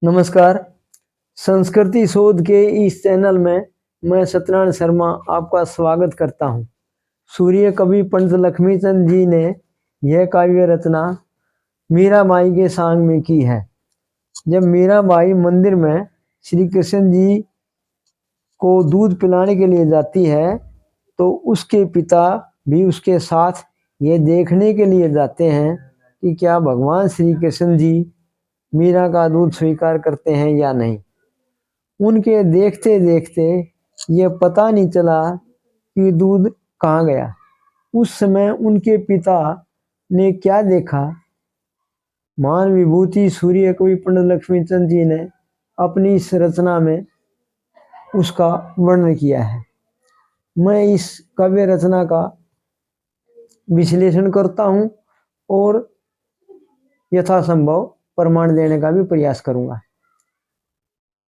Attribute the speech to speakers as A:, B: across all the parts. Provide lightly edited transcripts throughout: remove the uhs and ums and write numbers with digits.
A: नमस्कार। संस्कृति शोध के इस चैनल में मैं सत्यनारायण शर्मा आपका स्वागत करता हूं। सूर्य कवि पंडित लक्ष्मीचंद जी ने यह काव्य रचना मीराबाई के सांग में की है। जब मीराबाई मंदिर में श्री कृष्ण जी को दूध पिलाने के लिए जाती है तो उसके पिता भी उसके साथ ये देखने के लिए जाते हैं कि क्या भगवान श्री कृष्ण जी मीरा का दूध स्वीकार करते हैं या नहीं। उनके देखते देखते ये पता नहीं चला कि दूध कहाँ गया। उस समय उनके पिता ने क्या देखा, महान विभूति सूर्य कवि पंडित लक्ष्मीचंद जी ने अपनी इस रचना में उसका वर्णन किया है। मैं इस काव्य रचना का विश्लेषण करता हूँ और यथासंभव प्रमाण देने का भी प्रयास करूंगा।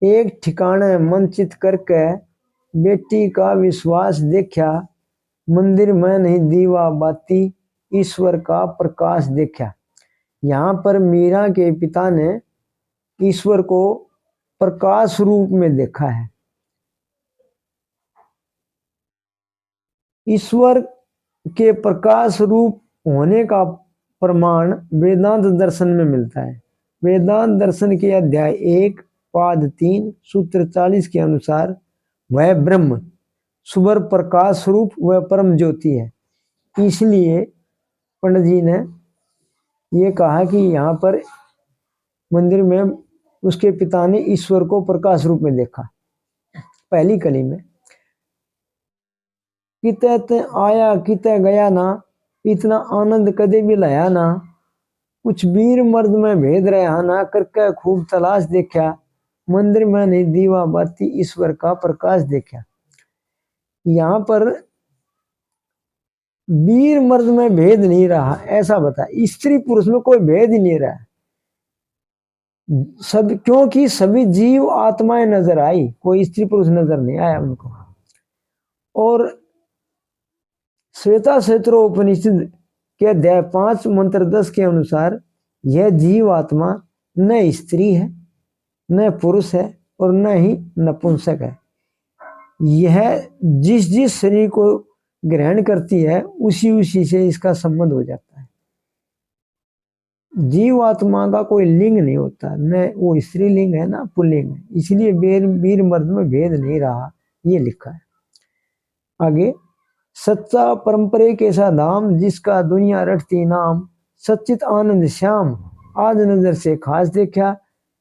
A: एक ठिकाने मन चित करके बेटी का विश्वास देखा, मंदिर में नहीं दीवा बाती ईश्वर का प्रकाश देखा। यहाँ पर मीरा के पिता ने ईश्वर को प्रकाश रूप में देखा है। ईश्वर के प्रकाश रूप होने का प्रमाण वेदांत दर्शन में मिलता है। वेदांत दर्शन के अध्याय 1 पाद 3 सूत्र 40 के अनुसार वह ब्रह्म सुवर प्रकाश रूप वह परम ज्योति है। इसलिए पंडित जी ने ये कहा कि यहाँ पर मंदिर में उसके पिता ने ईश्वर को प्रकाश रूप में देखा। पहली कली में किते आया किते गया ना, इतना आनंद कदे भी लाया ना, कुछ वीर मर्द में भेद रहा ना, करके खूब तलाश देखा, मंदिर में नहीं दीवा बाती ईश्वर का प्रकाश देखा। यहाँ पर वीर मर्द में भेद नहीं रहा ऐसा बता, स्त्री पुरुष में कोई भेद ही नहीं रहा। सब क्योंकि सभी जीव आत्माएं नजर आई, कोई स्त्री पुरुष नजर नहीं आया उनको। और श्वेता क्षेत्रोपनिषद के अध्याय 5 मंत्र 10 के अनुसार यह जीव आत्मा न स्त्री है न पुरुष है और न ही नपुंसक है। यह जिस जिस शरीर को ग्रहण करती है उसी उसी से इसका संबंध हो जाता है। जीव आत्मा का कोई लिंग नहीं होता, न वो स्त्री लिंग है ना पुल्लिंग है। इसलिए वीर मर्द में भेद नहीं रहा, ये लिखा है। आगे, सच्चा परंपरे के सा धाम जिसका दुनिया रटती नाम, सच्चित आनंद श्याम आज नजर से खास देखा,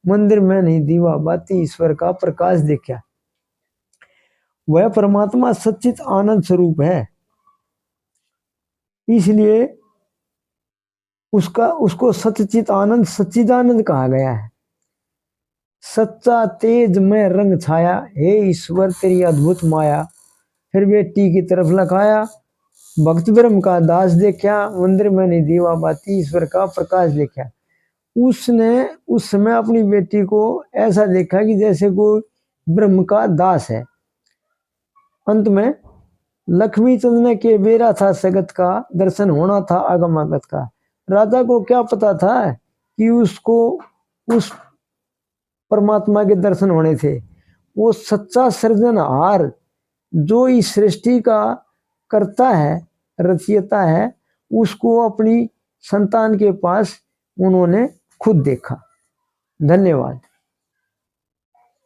A: मंदिर में नहीं दीवा बाती ईश्वर का प्रकाश देखा। वह परमात्मा सच्चित आनंद स्वरूप है, इसलिए उसको सच्चित आनंद सच्चिदानंद कहा गया है। सच्चा तेज में रंग छाया, हे ईश्वर तेरी अद्भुत माया, फिर बेटी की तरफ लखाया, भक्त ब्रह्म का दास देखा, मंदिर में नहीं दीवा बाती ईश्वर का प्रकाश देखा। उसने उस समय अपनी बेटी को ऐसा देखा कि जैसे कोई ब्रह्म का दास है। अंत में लक्ष्मीचंद ने के बेरा था सगत का, दर्शन होना था आगमागत का। राजा को क्या पता था कि उसको उस परमात्मा के दर्शन होने थे। वो सच्चा सृजनहार जो इस सृष्टि का करता है, रचयिता है, उसको अपनी संतान के पास उन्होंने खुद देखा। धन्यवाद।